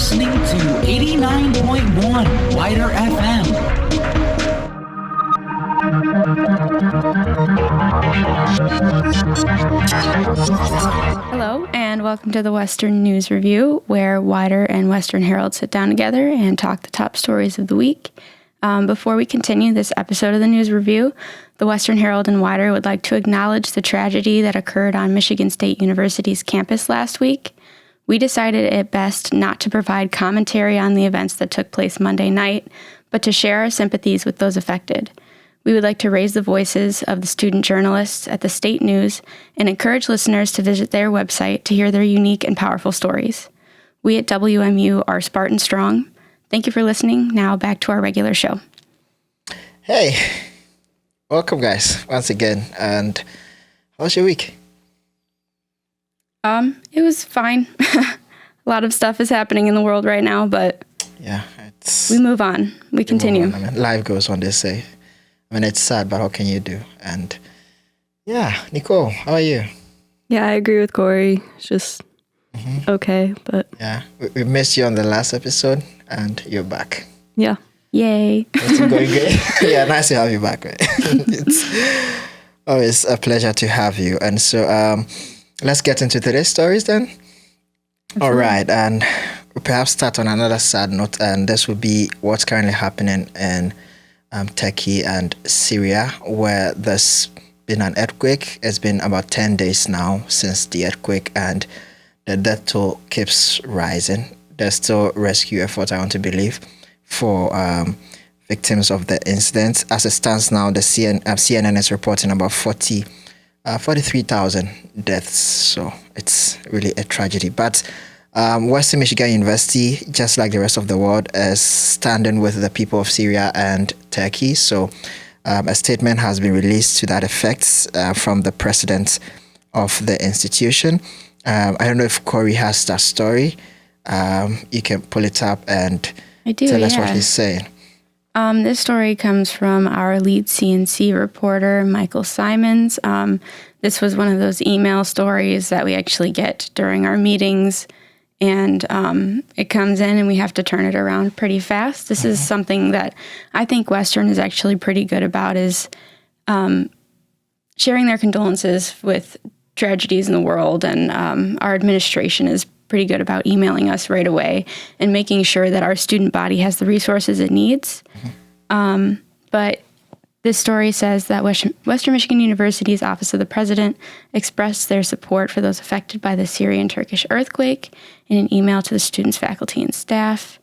listening to 89.1 WIDR FM. Hello, and welcome to the Western News Review, where WIDR and Western Herald sit down together and talk the top stories of the week. Before we continue this episode of the News Review, the Western Herald and WIDR would like to acknowledge the tragedy that occurred on Michigan State University's campus last week. We decided it best not to provide commentary on the events that took place Monday night, but to share our sympathies with those affected. We would like to raise the voices of the student journalists at the State News and encourage listeners to visit their website to hear their unique and powerful stories. We at WMU are Spartan Strong. Thank you for listening. Now back to our regular show. Hey, welcome guys once again. And how was your week? It was fine. A lot of stuff is happening in the world right now, but yeah, we move on. We continue. I mean, life goes on, they say. I mean, it's sad, but what can you do? And yeah, Nicole, how are you? Yeah, I agree with Cori. It's just okay, but yeah, we missed you on the last episode, and you're back. Yeah. Yay. It's going great. Yeah, nice to have you back. Right? It's always a pleasure to have you. And so let's get into today's stories then. Absolutely. All right, and we'll perhaps start on another sad note, and this will be what's currently happening in Turkey and Syria, where there's been an earthquake. It's been about 10 days now since the earthquake, and the death toll keeps rising. There's still rescue efforts, I want to believe, for victims of the incident. As it stands now, the CNN is reporting about 43,000 deaths. So it's really a tragedy. But Western Michigan University, just like the rest of the world, is standing with the people of Syria and Turkey. So a statement has been released to that effect from the president of the institution. I don't know if Cori has that story. You can pull it up and tell us what he's saying. This story comes from our lead CNC reporter, Michael Simons. This was one of those email stories that we actually get during our meetings, and it comes in and we have to turn it around pretty fast. This is something that I think Western is actually pretty good about, is sharing their condolences with tragedies in the world, and our administration is pretty good about emailing us right away and making sure that our student body has the resources it needs. But this story says that Western Michigan University's Office of the President expressed their support for those affected by the Syrian-Turkish earthquake in an email to the students, faculty, and staff.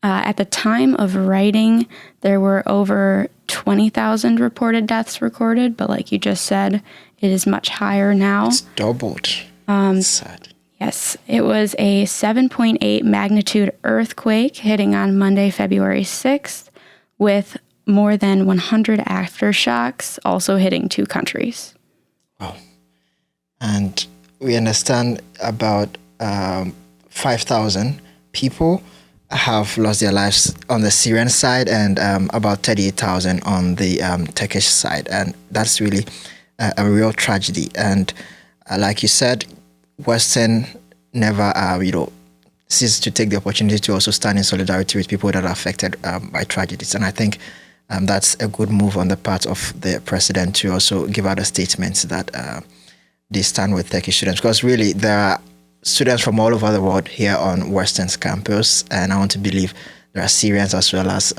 At the time of writing, there were over 20,000 reported deaths recorded, but like you just said, it is much higher now. It's doubled. Sad. Yes, it was a 7.8 magnitude earthquake hitting on Monday, February 6th, with more than 100 aftershocks also hitting two countries. Wow. And we understand about 5,000 people have lost their lives on the Syrian side, and about 38,000 on the Turkish side. And that's really a real tragedy. And like you said, Western never, ceases to take the opportunity to also stand in solidarity with people that are affected by tragedies. And I think that's a good move on the part of the president to also give out a statement that they stand with Turkish students. Because really, there are students from all over the world here on Western's campus, and I want to believe there are Syrians as well as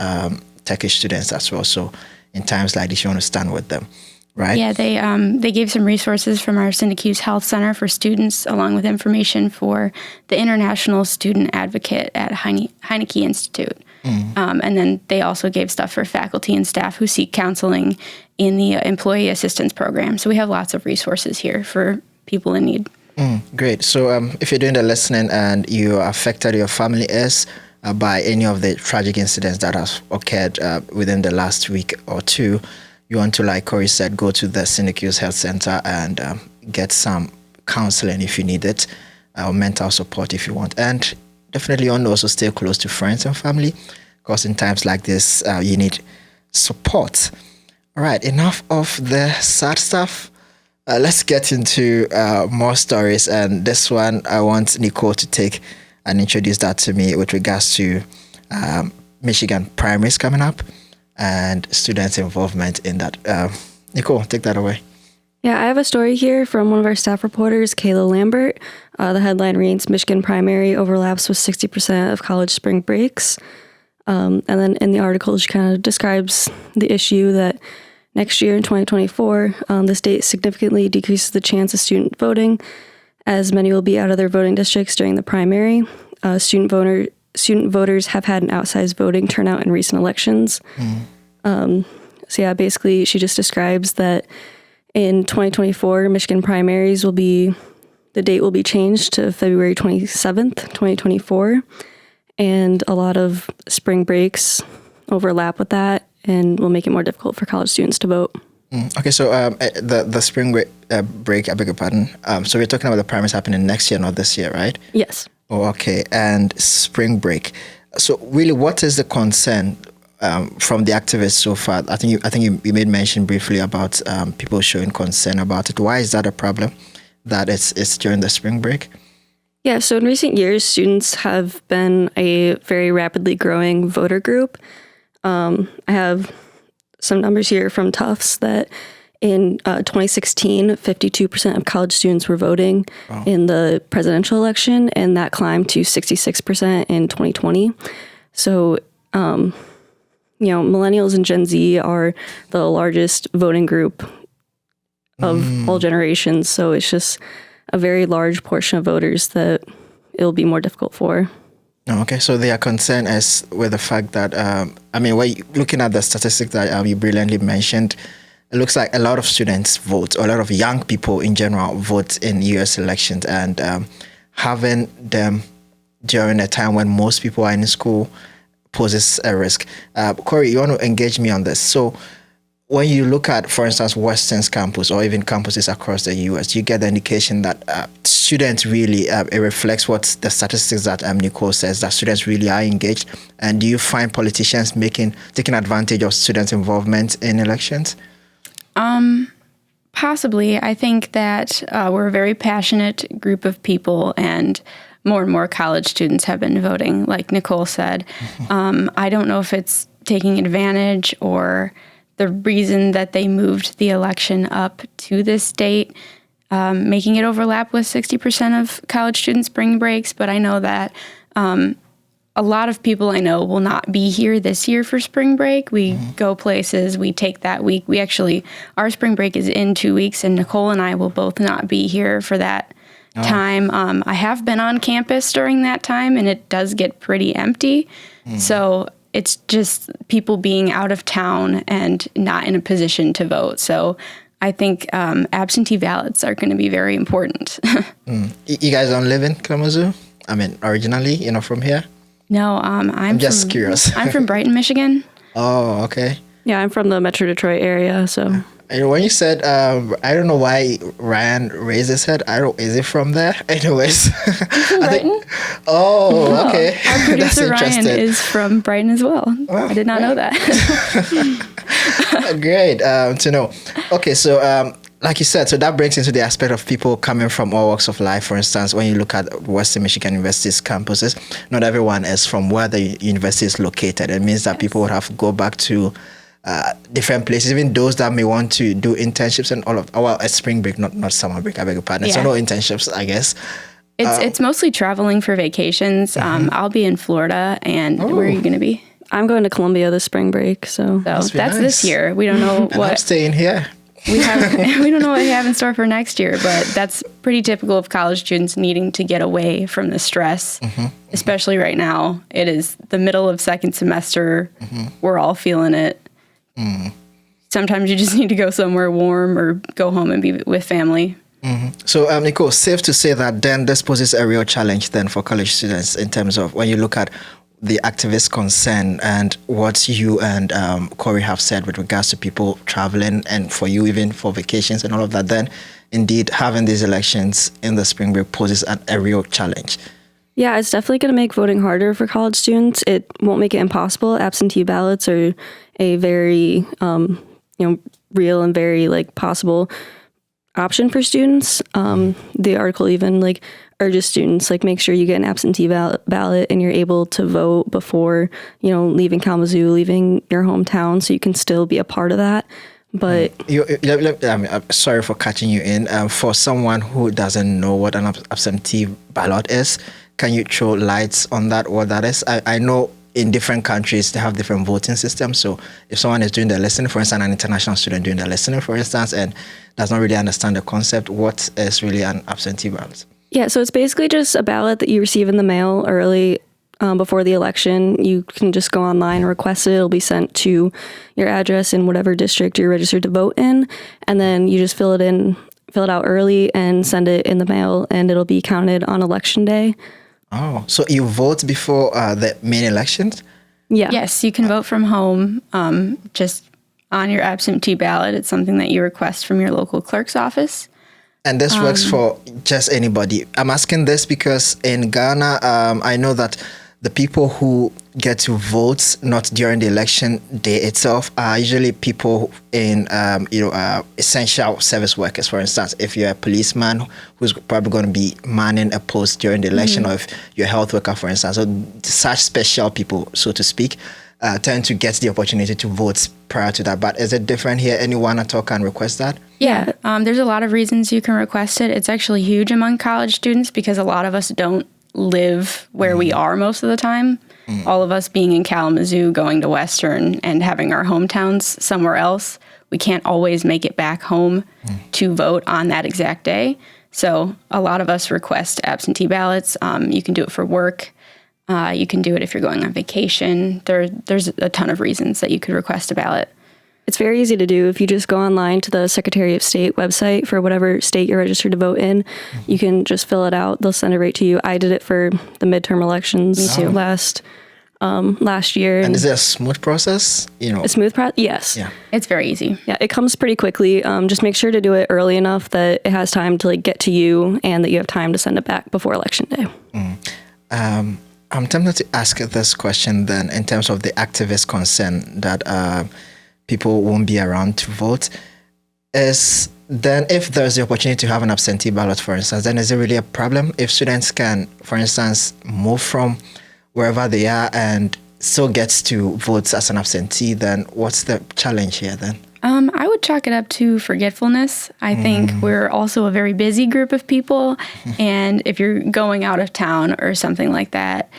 Turkish students as well. So in times like this, you want to stand with them. Right. Yeah, they gave some resources from our Syracuse Health Center for students, along with information for the International Student Advocate at Heineke Institute. And then they also gave stuff for faculty and staff who seek counseling in the Employee Assistance Program. So we have lots of resources here for people in need. Great. So if you're doing the listening and you are affected, your family is by any of the tragic incidents that have occurred within the last week or two, you want to, like Cori said, go to the Syracuse Health Center and get some counseling if you need it, or mental support if you want. And definitely you want to also stay close to friends and family, because in times like this, you need support. All right, enough of the sad stuff. Let's get into more stories. And this one, I want Nicole to take and introduced that to me with regards to Michigan primaries coming up and students' involvement in that. Nicole, take that away. Yeah, I have a story here from one of our staff reporters, Kayla Lambert. The headline reads, Michigan primary overlaps with 60% of college spring breaks. And then in the article, she kind of describes the issue that next year in 2024, the state significantly decreases the chance of student voting, as many will be out of their voting districts during the primary. Student voters have had an outsized voting turnout in recent elections. So yeah, basically she just describes that in 2024, Michigan primaries the date will be changed to February 27th, 2024. And a lot of spring breaks overlap with that and will make it more difficult for college students to vote. Okay, so the spring break, I beg your pardon. So we're talking about the primaries happening next year, not this year, right? Yes. Oh, okay, and spring break. So really, what is the concern from the activists so far? I think you made mention briefly about people showing concern about it. Why is that a problem, that it's during the spring break? Yeah, so in recent years, students have been a very rapidly growing voter group. I have some numbers here from Tufts that in 2016, 52% of college students were voting in the presidential election, and that climbed to 66% in 2020. So, millennials and Gen Z are the largest voting group of all generations. So it's just a very large portion of voters that it'll be more difficult for. Okay, so they are concerned as with the fact that, looking at the statistics that you brilliantly mentioned, it looks like a lot of students vote, or a lot of young people in general vote in U.S. elections, and having them during a time when most people are in school poses a risk. Cori, you want to engage me on this? So when you look at, for instance, Western's campus or even campuses across the U.S., you get the indication that students really, it reflects what the statistics that Nicole says, that students really are engaged. And do you find politicians taking advantage of students' involvement in elections? Possibly. I think that we're a very passionate group of people, and more college students have been voting, like Nicole said. I don't know if it's taking advantage or the reason that they moved the election up to this date, making it overlap with 60% of college students' spring breaks. But I know that a lot of people I know will not be here this year for spring break. We go places, we take that week. Our spring break is in 2 weeks, and Nicole and I will both not be here for that time. I have been on campus during that time, and it does get pretty empty. So it's just people being out of town and not in a position to vote. So I think absentee ballots are going to be very important. You guys don't live in Kalamazoo? I mean, originally, from here? No, I'm just curious. I'm from Brighton, Michigan. Oh, okay. Yeah, I'm from the Metro Detroit area, so. And when you said, I don't know why Ryan raised his head. Is it from there? Anyways. From Brighton? Okay. Our producer Ryan is from Brighton as well. I did not know that. Great to know. Okay, so like you said, so that brings into the aspect of people coming from all walks of life. For instance, when you look at Western Michigan University's campuses, not everyone is from where the university is located. It means that people would have to go back to different places, even those that may want to do internships and all of, a spring break, not summer break, I beg your pardon. Yeah. So no internships, I guess. It's mostly traveling for vacations. I'll be in Florida, and where are you going to be? I'm going to Columbia this spring break, so that's nice. This year. We don't know what. I'm staying here. We don't know what we have in store for next year, but that's pretty typical of college students needing to get away from the stress, especially right now. It is the middle of second semester. We're all feeling it. Sometimes you just need to go somewhere warm or go home and be with family. So, Nicole, safe to say that then this poses a real challenge then for college students in terms of when you look at the activist concern and what you and Cori have said with regards to people traveling, and for you even for vacations and all of that, then indeed having these elections in the spring break poses a real challenge. Yeah, it's definitely going to make voting harder for college students. It won't make it impossible. Absentee ballots are a very real and very possible option for students. The article even urges students, like, make sure you get an absentee ballot and you're able to vote before, leaving Kalamazoo, leaving your hometown, so you can still be a part of that. But I'm sorry for catching you in. For someone who doesn't know what an absentee ballot is, can you throw lights on that, what that is? I know in different countries, they have different voting systems. So if someone is doing the listening, for instance, an international student doing the listening, for instance, and does not really understand the concept, what is really an absentee ballot? Yeah, so it's basically just a ballot that you receive in the mail early before the election. You can just go online and request it. It'll be sent to your address in whatever district you're registered to vote in. And then you just fill it out early and send it in the mail, and it'll be counted on election day. Oh, so you vote before the main elections? Yeah. Yes, you can vote from home, just on your absentee ballot. It's something that you request from your local clerk's office. And this works for just anybody. I'm asking this because in Ghana, I know that the people who get to vote not during the election day itself are usually people in, essential service workers. For instance, if you're a policeman who's probably going to be manning a post during the election, or if you're a health worker, for instance, so such special people, so to speak, tend to get the opportunity to vote prior to that. But is it different here? Anyone at all can request that? Yeah, there's a lot of reasons you can request it. It's actually huge among college students because a lot of us don't live where we are most of the time. All of us being in Kalamazoo, going to Western, and having our hometowns somewhere else, we can't always make it back home to vote on that exact day. So a lot of us request absentee ballots. You can do it for work. You can do it if you're going on vacation. There's a ton of reasons that you could request a ballot. It's very easy to do. If you just go online to the Secretary of State website for whatever state you're registered to vote in, you can just fill it out. They'll send it right to you. I did it for the midterm elections last year. And is it a smooth process? A smooth process? Yes. Yeah. It's very easy. Yeah, it comes pretty quickly. Just make sure to do it early enough that it has time to get to you and that you have time to send it back before election day. I'm tempted to ask this question then in terms of the activist concern that people won't be around to vote. Is then if there's the opportunity to have an absentee ballot, for instance, then is it really a problem if students can, for instance, move from wherever they are and still gets to vote as an absentee? Then what's the challenge here then? I would chalk it up to forgetfulness. I think we're also a very busy group of people, and if you're going out of town or something like that,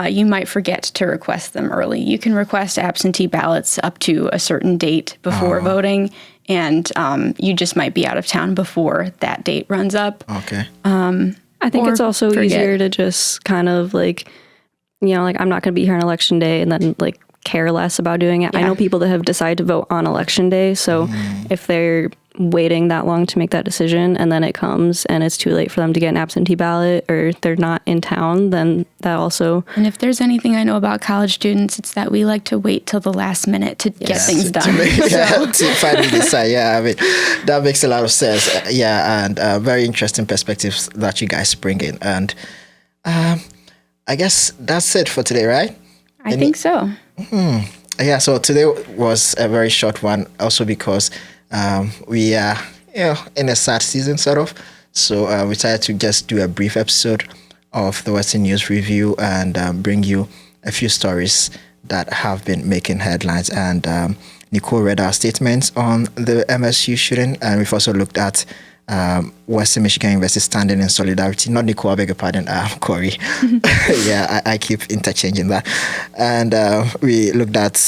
you might forget to request them early. You can request absentee ballots up to a certain date before voting, and you just might be out of town before that date runs up. Okay. I think it's also easier to just kind of I'm not going to be here on election day and then care less about doing it. Yeah. I know people that have decided to vote on election day, so if they're waiting that long to make that decision and then it comes and it's too late for them to get an absentee ballot or they're not in town, then that also... And if there's anything I know about college students, it's that we like to wait till the last minute to get things done. To finally decide. Yeah, I mean, that makes a lot of sense. And very interesting perspectives that you guys bring in. And I guess that's it for today, right? I think so. Yeah, so today was a very short one also because we are in a sad season sort of. So we decided to just do a brief episode of the Western News Review and bring you a few stories that have been making headlines. And Nicole read our statements on the MSU shooting, and we've also looked at Western Michigan University standing in solidarity. Not Nicole, I beg your pardon, Cori. Yeah, I keep interchanging that. And we looked at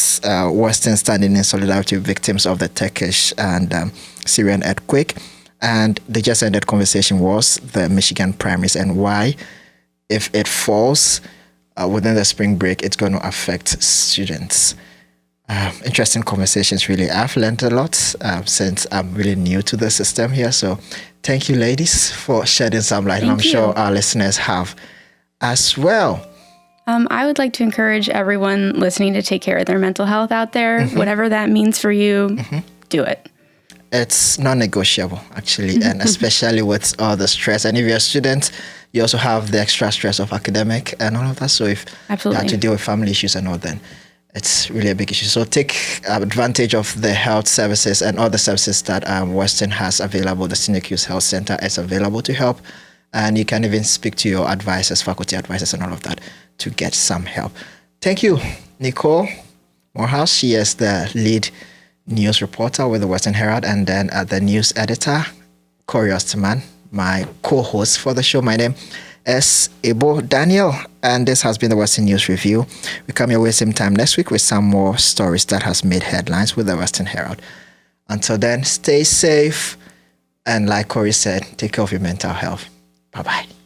Western standing in solidarity with victims of the Turkish and Syrian earthquake. And the just ended conversation was the Michigan primaries and why, if it falls within the spring break, it's going to affect students. Interesting conversations, really. I've learned a lot since I'm really new to the system here. So thank you, ladies, for shedding some light. I'm sure our listeners have as well. I would like to encourage everyone listening to take care of their mental health out there. Whatever that means for you, do it. It's non-negotiable, actually, and especially with all the stress. And if you're a student, you also have the extra stress of academic and all of that. So if you have to deal with family issues and all, then it's really a big issue. So take advantage of the health services and all the services that Western has available. The Scenic Youth Health Center is available to help. And you can even speak to your advisors, faculty advisors, and all of that to get some help. Thank you, Nicole Morehouse. She is the lead news reporter with the Western Herald, and then the news editor, Cori Osterman, my co-host for the show. My name is Ebo Daniel, and this has been the Western News Review. We come your way same time next week with some more stories that has made headlines with the Western Herald. Until then, stay safe, and like Cori said, take care of your mental health. Bye-bye.